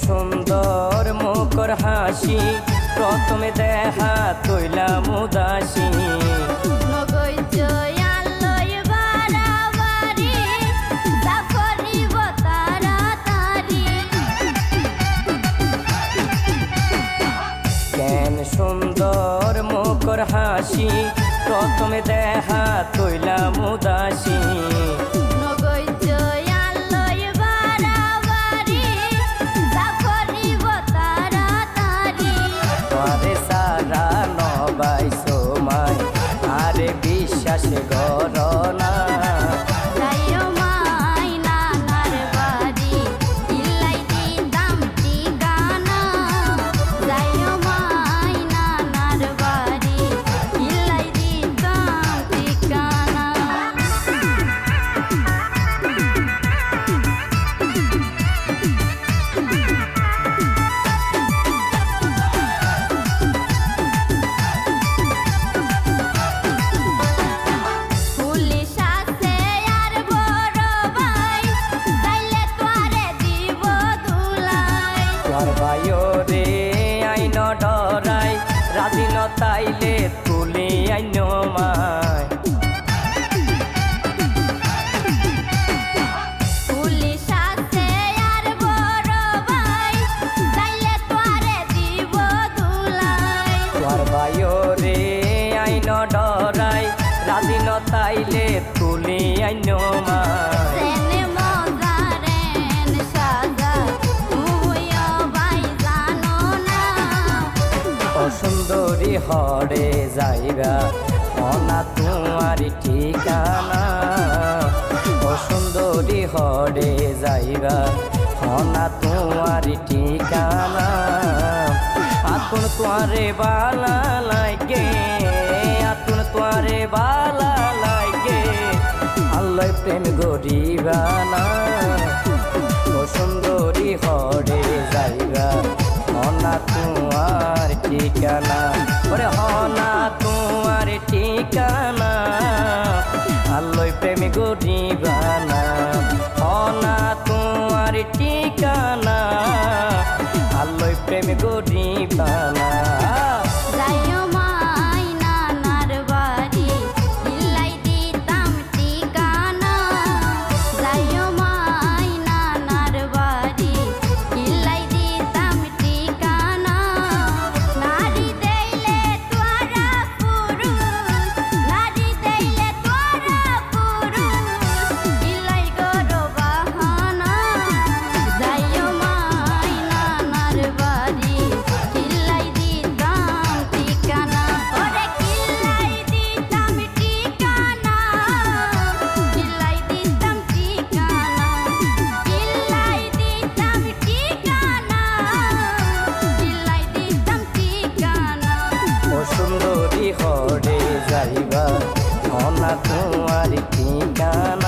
সুন্দর মুখর হাসি, প্রথমে দেখা তৈলাম উদাসী। কেন সুন্দর মুখর হাসি, প্রথমে দেখা তৈলাম উদাসী। তোরে সারা নবাই সময় আরে বিশ্বাস গর না। রে আইন ডরাই রাজি ন তাইলে তুলি আইন মায়। তোর ভাইও রে আইন ডরাই রাজি ন তাইলে তুলি আইন মায়। সুন্দরী হরে যাইবা অনা তোমার ঠিকানা, ও সুন্দরী হরে যাইবা অনা তোমার ঠিকানা। আতুন তোয়ারে বালা লাগে, আতুন তোয়ারে বালা লাগে, আল্লাহ প্রেম গরিবা না। ও সুন্দরী হরে যাইবা হনা তোমার ঠিকানা, ওরে হনা তোমার ঠিকানা, আল্লাহ প্রেম গরিবানা। হনা তোমার ঠিকানা, আল্লাহ প্রেম গরিবানা। সুন্দরী হরে যাইবা হনা তোমার ঠিকানা।